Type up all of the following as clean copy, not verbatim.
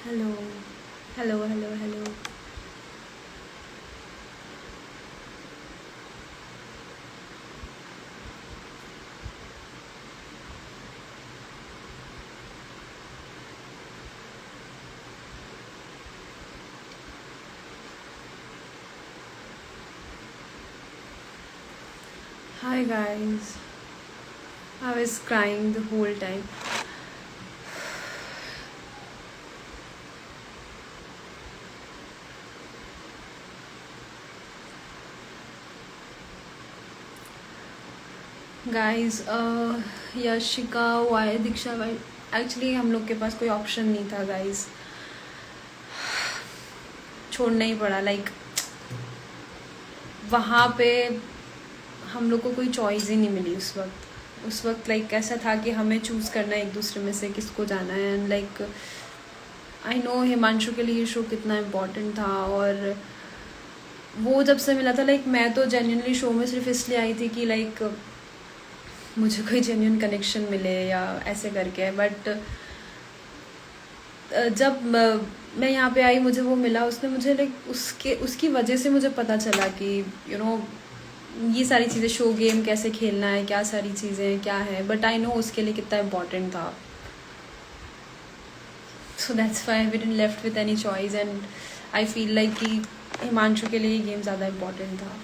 Hello hello hello hello. Hi guys, I was crying the whole time. Guys Yashika Y Diksha Y, actually हम लोग के पास कोई option नहीं था गाइस, छोड़ना ही पड़ा। लाइक वहाँ पे हम लोग को कोई चॉइस ही नहीं मिली उस वक्त लाइक ऐसा था कि हमें चूज़ करना है एक दूसरे में से किसको जाना है। And like I know Himanshu के लिए ये शो कितना इम्पोर्टेंट था, और वो जब से मिला था लाइक मैं तो जेन्युइनली शो में सिर्फ इसलिए आई थी कि लाइक मुझे कोई जेन्युइन कनेक्शन मिले या ऐसे करके। बट जब मैं यहाँ पे आई, मुझे वो मिला, उसने मुझे लाइक उसकी वजह से मुझे पता चला कि ये सारी चीज़ें, शो गेम कैसे खेलना है, क्या सारी चीज़ें क्या है। बट आई नो उसके लिए कितना इम्पोर्टेंट था। So that's why we didn't left with any choice, and I feel like कि हिमांशु के लिए ये गेम ज़्यादा इम्पोर्टेंट था।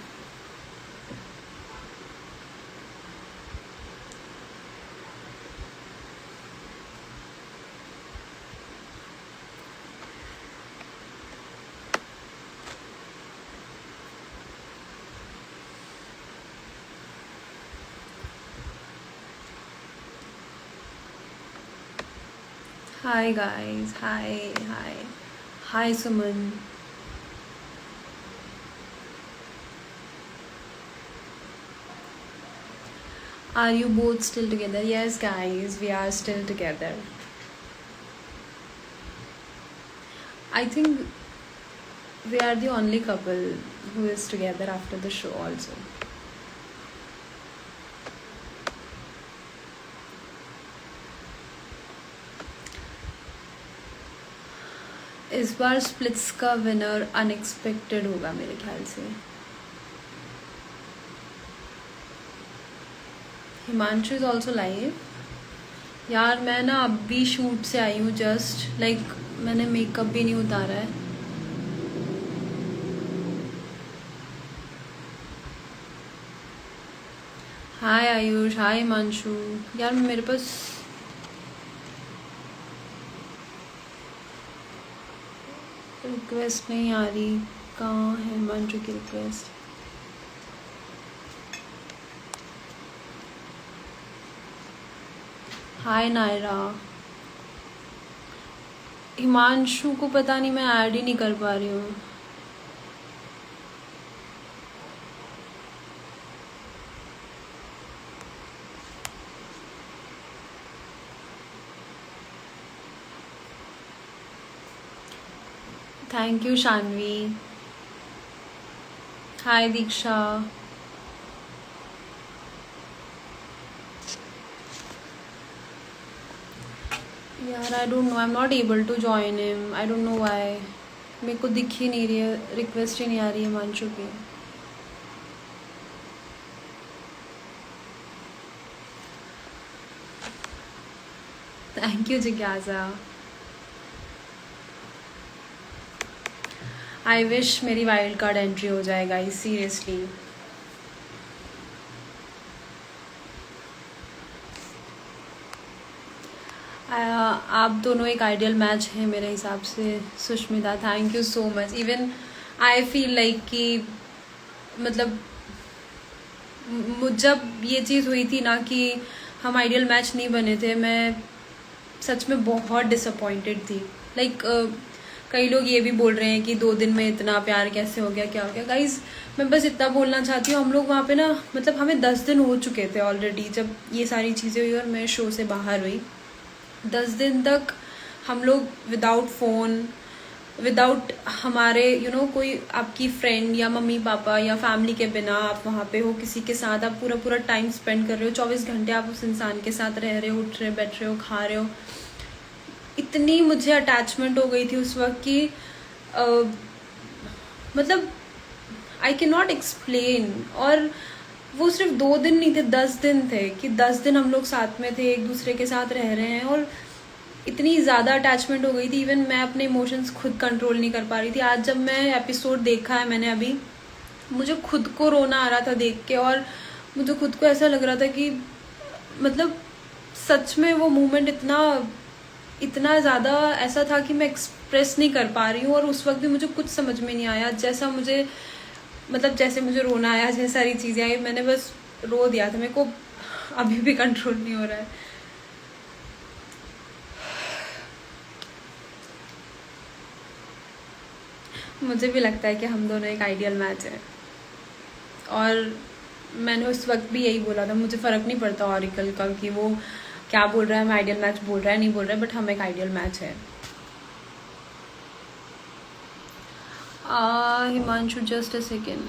Hi guys, hi Suman. Are you both still together? Yes guys, we are still together. I think we are the only couple who is together after the show also. इस बार splits का winner unexpected होगा मेरे ख्याल से। Himanshu is also live. यार मैं ना अभी शूट से आई हूँ जस्ट, लाइक मैंने मेकअप भी नहीं उतारा है। हाय आयुष, हाय हिमांशु। यार मेरे पास रिक्वेस्ट नहीं आ रही, कहाँ है हिमांशु की रिक्वेस्ट? हाय नायरा। हिमांशु को पता नहीं, मैं ऐड ही नहीं कर पा रही हूँ। Thank you Shanvi. Hi Diksha. यार I don't know, I am not able to join him, I don't know why. मेरे को दिख ही नहीं रही है, रिक्वेस्ट ही नहीं आ रही है हिमांशु की। थैंक यू जिज्ञासा। आई विश मेरी वाइल्ड कार्ड एंट्री हो जाए गाइस, सीरियसली। आप दोनों एक आइडियल मैच है मेरे हिसाब से। Sushmita, thank you so much. Even I feel like कि मतलब जब ये चीज़ हुई थी ना कि हम आइडियल मैच नहीं बने थे, मैं सच में बहुत डिसअपॉइंटेड थी। लाइक कई लोग ये भी बोल रहे हैं कि 2 दिन में इतना प्यार कैसे हो गया, क्या हो गया। गाइज मैं बस इतना बोलना चाहती हूँ, हम लोग वहाँ पे ना, मतलब हमें 10 दिन हो चुके थे ऑलरेडी जब ये सारी चीज़ें हुई और मैं शो से बाहर हुई। 10 दिन तक हम लोग विदाउट फ़ोन, विदाउट हमारे कोई आपकी फ्रेंड या मम्मी पापा या फैमिली के बिना आप वहाँ पे हो किसी के साथ, आप पूरा पूरा टाइम स्पेंड कर रहे हो। 24 घंटे आप उस इंसान के साथ रह रहे हो, उठ रहे हो, बैठ रहे हो, खा रहे हो। इतनी मुझे अटैचमेंट हो गई थी उस वक्त कि अ, मतलब आई कैन नॉट एक्सप्लेन। और वो सिर्फ 2 दिन नहीं थे, 10 दिन थे कि 10 दिन हम लोग साथ में थे, एक दूसरे के साथ रह रहे हैं। और इतनी ज़्यादा अटैचमेंट हो गई थी, इवन मैं अपने इमोशंस खुद कंट्रोल नहीं कर पा रही थी। आज जब मैं एपिसोड देखा है मैंने अभी, मुझे खुद को रोना आ रहा था देख के। और मुझे खुद को ऐसा लग रहा था कि मतलब सच में वो मोमेंट इतना इतना ज़्यादा ऐसा था कि मैं एक्सप्रेस नहीं कर पा रही हूँ। और उस वक्त भी मुझे कुछ समझ में नहीं आया, जैसा मुझे मतलब जैसे मुझे रोना आया, जैसे सारी चीज़ें आई, मैंने बस रो दिया था। मेरे को अभी भी कंट्रोल नहीं हो रहा है। मुझे भी लगता है कि हम दोनों एक आइडियल मैच है। और मैंने उस वक्त भी यही बोला था, मुझे फ़र्क नहीं पड़ता ऑरिकल का कि वो क्या बोल रहा है, मैं आइडियल मैच बोल रहा है नहीं बोल रहा है, बट हम एक आइडियल मैच है। Himanshu just a second.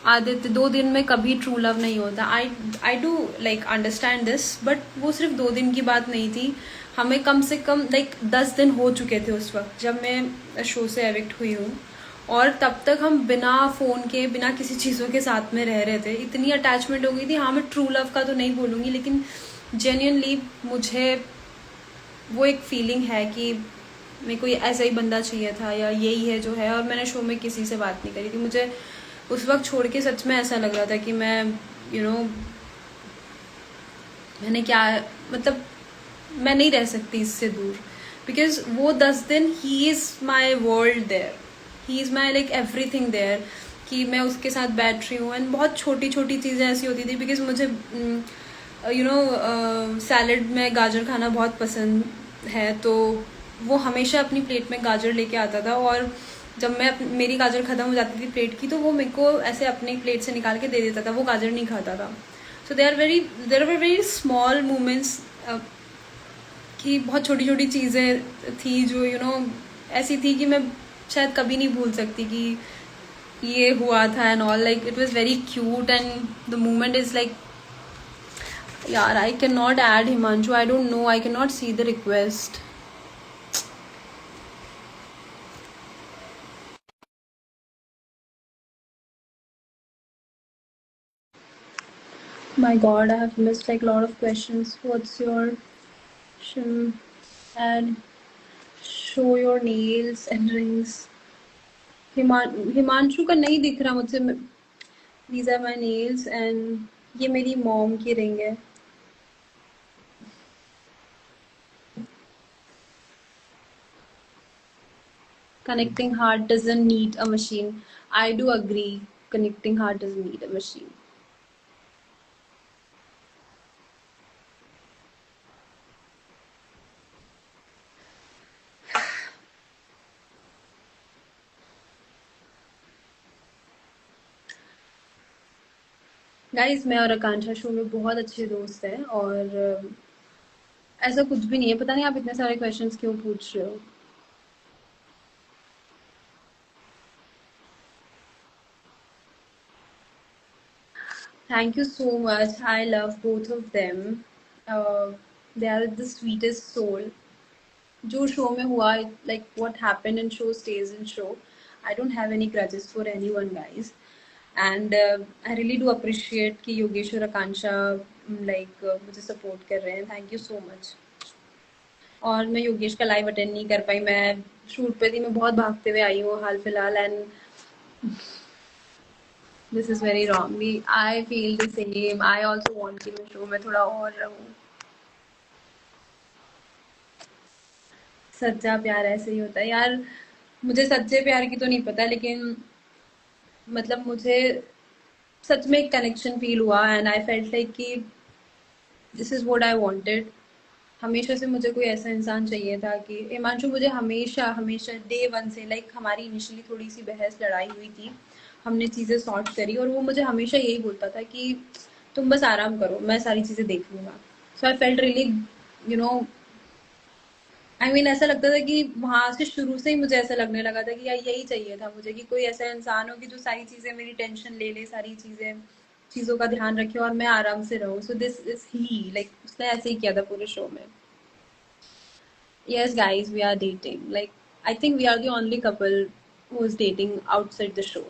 Aditya, 2 दिन में कभी ट्रू लव नहीं होता। I do like understand this, but वो सिर्फ 2 दिन की बात नहीं थी। हमें कम से कम लाइक 10 दिन हो चुके थे उस वक्त जब मैं शो से एविक्ट हुई हूँ। और तब तक हम बिना फ़ोन के, बिना किसी चीज़ों के साथ में रह रहे थे। इतनी अटैचमेंट हो गई थी। हाँ, मैं ट्रू लव का तो नहीं बोलूँगी, लेकिन जेन्युइनली मुझे वो एक फीलिंग है कि मेरे को ऐसा ही बंदा चाहिए था, या यही है जो है। और मैंने शो में किसी से बात नहीं करी थी। मुझे उस वक्त छोड़ के सच में ऐसा लग रहा था कि मैं यू you नो मैंने क्या मतलब मैं नहीं रह सकती इससे दूर। बिकॉज वो 10 दिन he is my world there, he is my like everything there. कि मैं उसके साथ बैठ रही हूँ, एंड बहुत छोटी छोटी चीज़ें ऐसी होती थी। बिकॉज मुझे सैलड में गाजर खाना बहुत पसंद है, तो वो हमेशा अपनी प्लेट में गाजर लेके आता था। और जब मेरी गाजर ख़त्म हो जाती थी प्लेट की, तो वो मेरे को ऐसे अपनी प्लेट से निकाल के दे देता था। वो गाजर नहीं खाता था। So there are very small moments कि बहुत छोटी छोटी चीज़ें थी जो ऐसी थी कि मैं शायद कभी नहीं भूल सकती कि ये हुआ था। And all like it was very cute, and the moment is like, यार I can not add Himanshu, I don't know, I can not see the request. My God, I have missed like a lot of questions. What's your and show your nails and rings? Himanshu का नहीं दिख रहा मुझसे। These are my nails and ये मेरी mom की ring है। Connecting heart doesn't need a machine. I do agree. Connecting heart doesn't need a machine. Guys, मैं और आकांक्षा शो में बहुत अच्छे दोस्त हैं। और ऐसा कुछ भी नहीं है। पता नहीं आप इतने सारे क्वेश्चंस क्यों पूछ रहे हो। Thank you so much. I love both of them. They are the sweetest soul. जो शो में हुआ, like what happened in show stays in show. I don't have any grudges for anyone, guys. And I really do appreciate कि योगेश और आकांक्षा like मुझे support कर रहे हैं. Thank you so much. और मैं योगेश का लाइव अटेंड नहीं कर पाई। मैं शूट पे थी, मैं बहुत भागते हुए आई हूँ हाल फिलहाल। And this is very wrong. I feel the same. I also want कि मैं शो में थोड़ा और रहूँ। सच्चा प्यार ऐसे ही होता है यार। मुझे सच्चे प्यार की तो नहीं पता, लेकिन मतलब मुझे सच में एक कनेक्शन फील हुआ। एंड आई फेल्ट लाइक कि this is what I wanted. हमेशा से मुझे कोई ऐसा इंसान चाहिए था कि हिमांशु मुझे हमेशा हमेशा डे वन से लाइक हमारी इनिशियली थोड़ी सी बहस लड़ाई हुई थी, हमने चीज़ें सॉर्ट करी। और वो मुझे हमेशा यही बोलता था कि तुम बस आराम करो, मैं सारी चीज़ें देख लूँगा। So I felt really you know I mean ऐसा लगता था कि वहाँ से शुरू से ही मुझे ऐसा लगने लगा था कि यार यही चाहिए था मुझे, कि कोई ऐसा इंसान हो कि जो सारी चीज़ें मेरी टेंशन ले ले, सारी चीज़ों का ध्यान रखे और मैं आराम से रहूँ। So this is he like उसने ऐसे ही किया था पूरे शो में। Yes, guys, we are dating. Like, I think we are the only couple who's dating outside the show.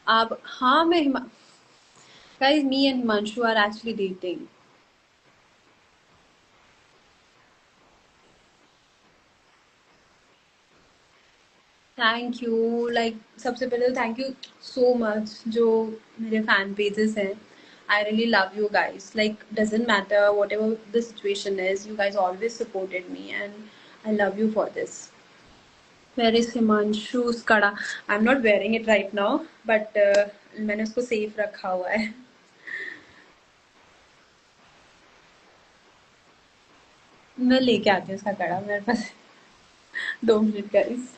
अब हाँ मैं guys, me and Himanshu are actually dating. Thank you like सबसे पहले तो थैंक यू सो मच जो मेरे fan pages हैं. I really love you guys. Like, doesn't matter whatever the situation is, you guys always supported me, and I love you for this. Where is Himanshu's कड़ा? I'm not wearing it right now, but मैंने उसको safe रखा हुआ है. मैं लेके आती हूँ उसका कड़ा मेरे पास. 2 minute guys.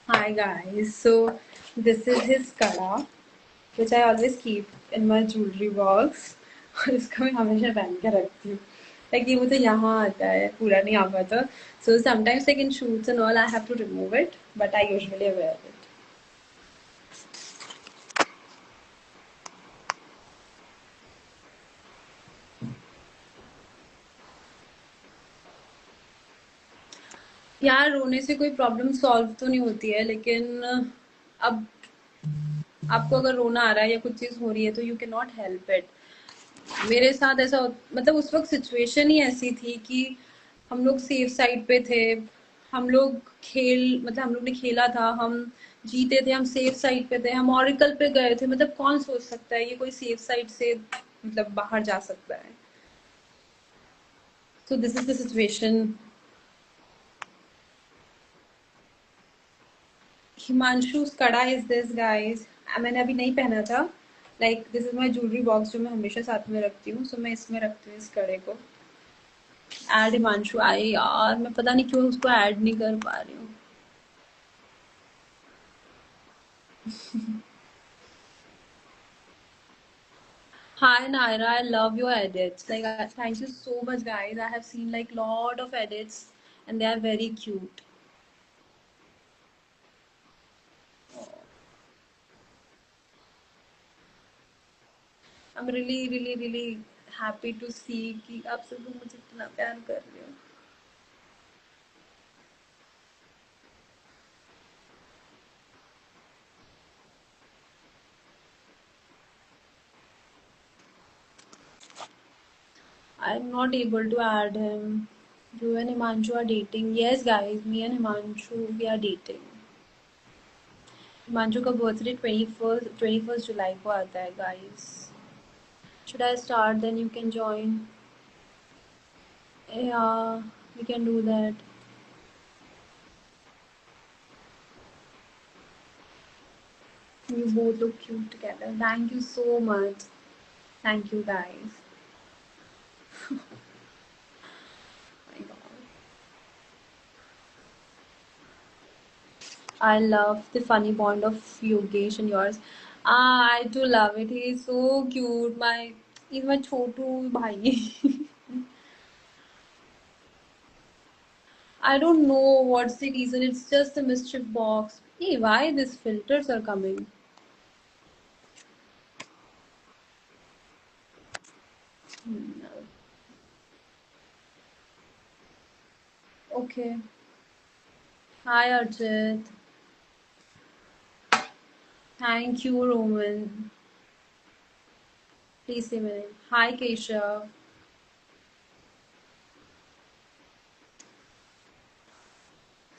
Hi guys, so this is his kala, which I always keep in my jewelry box. और इसको मैं हमेशा पहन के रखती हूँ. Like ये मुझे यहाँ आता है, पूरा नहीं आ पाता. So sometimes like in shoots and all, I have to remove it, but I usually wear it. यार रोने से कोई प्रॉब्लम सॉल्व तो नहीं होती है, लेकिन अब आपको अगर रोना आ रहा है या कुछ चीज हो रही है तो you can not help it. मेरे साथ ऐसा मतलब उस वक्त सिचुएशन ही ऐसी थी कि हम लोग सेफ साइड पे थे. हम लोग मतलब हम लोग ने खेला था, हम जीते थे, हम सेफ साइड पे थे, हम ऑरिकल पे गए थे. मतलब कौन सोच सकता है ये कोई सेफ साइड से मतलब बाहर जा सकता है. So this is the situation. Himanshu कड़ा इज दिस गाइस. मैंने अभी नहीं पहना था. Like this is my jewellery box जो मैं हमेशा साथ में रखती हूँ. सो मैं इसमें रखती हूँ इस कड़े को. ऐड हिमांशु आए यार, मैं पता नहीं क्यों उसको ऐड नहीं कर पा रही हूँ. Hi Naira, I love your edits. Like, thank you so much, guys. I have seen like lot of edits, and they are very cute. I'm really, really, really happy to see कि आप सब लोग मुझे इतना प्यार कर रहे हो. I'm not able to add him. You and Himanshu are dating. Yes, guys, me and Himanshu we are dating. Himanshu का बर्थडे 21st जुलाई को आता है guys. Should I start? Then you can join. Yeah, we can do that. You both look cute together. Thank you so much. Thank you guys. My God. I love the funny bond of Yogesh and yours. Ah, I do love it. He is so cute. He's my chotu bhai. I don't know what's the reason. It's just the mischief box. Hey, why these filters are coming? Hmm, okay. Hi Archit. Thank you, Roman. Please say my name. Hi Keshav.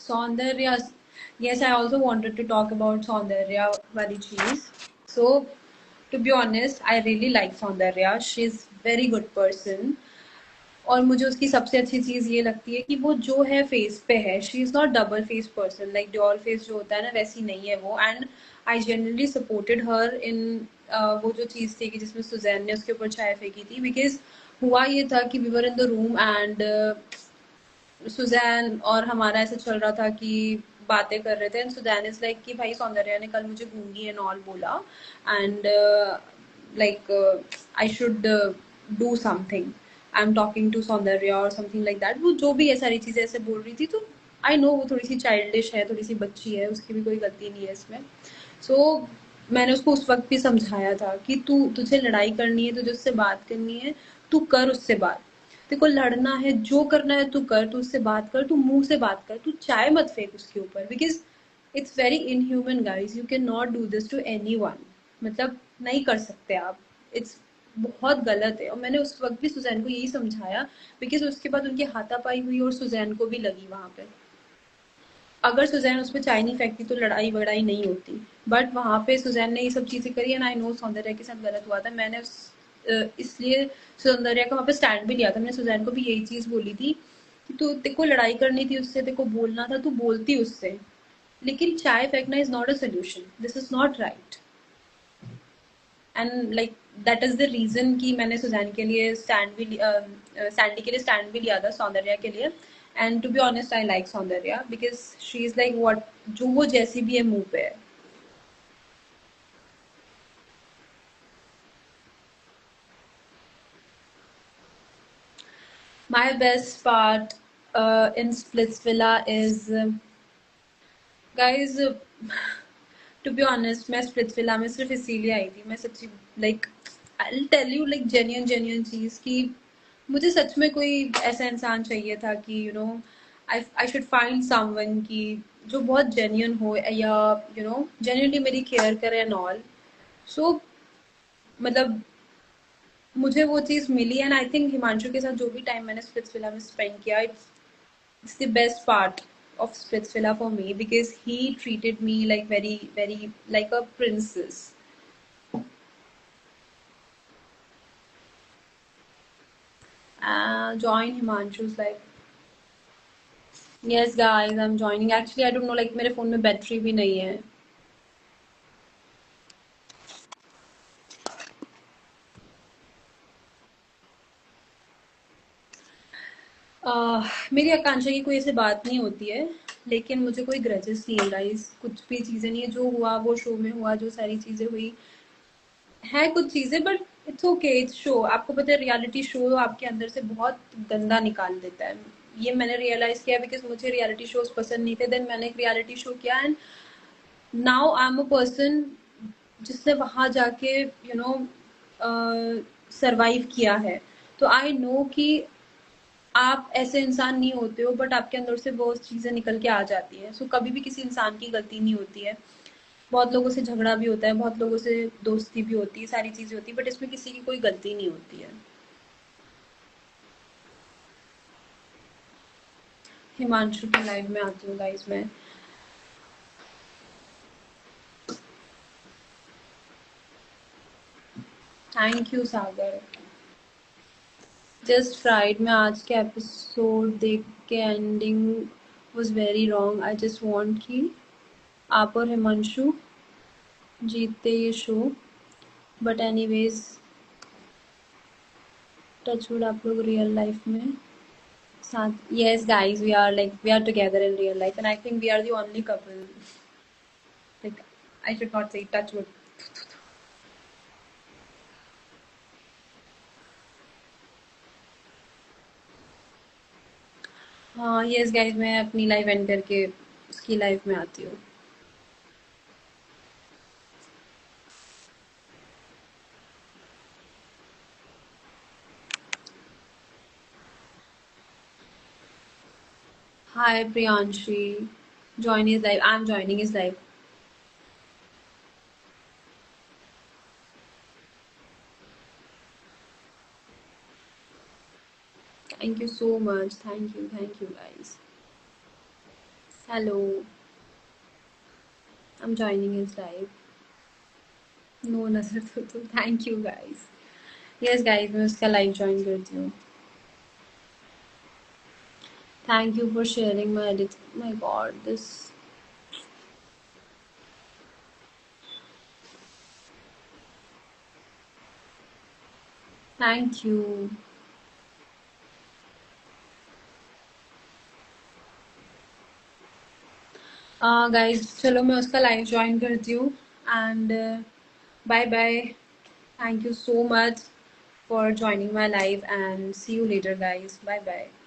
Saundarya. Yes, I also wanted to talk about Saundarya wali cheese. So, to be honest, I really like Saundarya. She's very good person. और मुझे उसकी सबसे अच्छी चीज़ ये लगती है कि वो जो है फेस पे है. She is not double face person. Like doll face जो होता है ना, वैसी नहीं है वो. एंड आई जनरली सपोर्टेड हर इन वो जो चीज़ थी कि जिसमें सुजैन ने उसके ऊपर चाय फेंकी थी. बिकॉज हुआ ये था कि we were in the room and Suzanne और हमारा ऐसा चल रहा था कि बातें कर रहे थे एंड सुजैन इज लाइक कि भाई सौंदर्या ने कल मुझे गूंगी एंड ऑल बोला and like I should do something, I am talking to Soundarya और समथिंग लाइक दैट। वो जो भी है सारी चीजें ऐसे बोल रही थी, तो आई नो वो थोड़ी सी चाइल्डिश है, थोड़ी सी बच्ची है, उसकी भी कोई गलती नहीं है इसमें। सो मैंने उसको उस वक्त भी समझाया था कि तू तुझे लड़ाई करनी है, तुझे उससे बात करनी है, तू कर उससे बात। तेरे को लड़ना है, जो करना है तू कर, तू उससे बात कर, तू मुंह से बात कर, तू चाय मत फेंक उसके ऊपर, because it's very inhuman guys, you can not do this to anyone. मतलब नहीं कर सकते आप, इट्स बहुत गलत है। और मैंने उस वक्त भी सुजैन को यही समझाया, बिकॉज उसके बाद उनकी हाथापाई हुई और सुजैन को भी लगी वहां पे। अगर सुजैन उस पर चाय नहीं फेंकती तो लड़ाई वड़ाई नहीं होती, बट वहां पे सुजैन ने ये सब चीजें करी एंड आई नो सौंदर्या के साथ गलत हुआ था। मैंने इसलिए सौंदर्या का वहां पे स्टैंड भी लिया था। मैंने सुजैन को भी यही चीज बोली थी कि तू, तेरे को लड़ाई करनी थी उससे, तेरे को बोलना था, तू बोलती उससे, लेकिन चाय फेंकना is not a solution, this is not right. And like that is the reason कि मैंने सुजैन के लिए सैंडी के लिए स्टैंड भी लिया था, सौंदर्या के लिए। And to be honest I like Soundarya because she is like what, जो वो जैसी भी है मुंह पे है। My best part in Splitsvilla is, guys, to be honest मैं स्प्लिट्सविला में सिर्फ इसीलिए आई थी, मैं सच्ची, like I will tell you, like genuine genuine चीज कि मुझे सच में कोई ऐसा इंसान चाहिए था कि आई शुड फाइंड समवन की जो बहुत जेन्युइन हो, या जेन्युइनली मेरी केयर करे एंड ऑल। सो मतलब मुझे वो चीज मिली एंड आई थिंक हिमांशु के साथ जो भी टाइम मैंने स्प्लिट्सविला में स्पेंड किया, it's the best part of Splitsvilla for me because he treated me like very, very like a princess. Join Himanshu's life. Yes, guys, I'm joining. Actually, I don't know, like मेरे phone में battery भी नहीं है. मेरी आकांक्षा की कोई ऐसे बात नहीं होती है, लेकिन मुझे कोई ग्रजेस नहीं है गाइस, कुछ भी चीज़ें नहीं है। जो हुआ वो शो में हुआ, जो सारी चीज़ें हुई है कुछ चीज़ें, but it's okay, it's show. आपको पता है रियलिटी शो आपके अंदर से बहुत गंदा निकाल देता है। ये मैंने रियलाइज किया बिकॉज मुझे रियलिटी शोज पसंद नहीं थे, देन मैंने एक रियलिटी शो किया and now I am a person जिसने वहां जाके सरवाइव किया है। तो आई नो कि आप ऐसे इंसान नहीं होते हो, बट आपके अंदर से वो चीजें निकल के आ जाती है। सो कभी भी किसी इंसान की गलती नहीं होती है। बहुत लोगों से झगड़ा भी होता है, बहुत लोगों से दोस्ती भी होती है, सारी चीजें होती है, बट इसमें किसी की कोई गलती नहीं होती है। हिमांशु की लाइफ में आती हूँ गाइस मैं। Thank you Sagar. Just fried में आज के एपिसोड देख के ending was very wrong. I just want कि आप और हिमांशु जीतते ये शो, बट एनीवेज टचवुड आप लोग रियल लाइफ में साथ। Yes guys, we are together in real life and I think we are the only couple, like I should not say touchwood. हाँ यस गाइस, मैं अपनी लाइफ एंड करके उसकी life में आती हूँ। हाय Priyanshi, join his life, I'm joining his life. Thank you so much, thank you guys. Hello, I'm joining his life. No नजर तो thank you guys. Yes guys, मैं उसका लाइव ज्वाइन करती हूँ। Thank you for sharing my edit. My god, this. Thank you. Guys चलो मैं उसका live join करती हूँ and bye bye. Thank you so much for joining my live and see you later guys. Bye bye.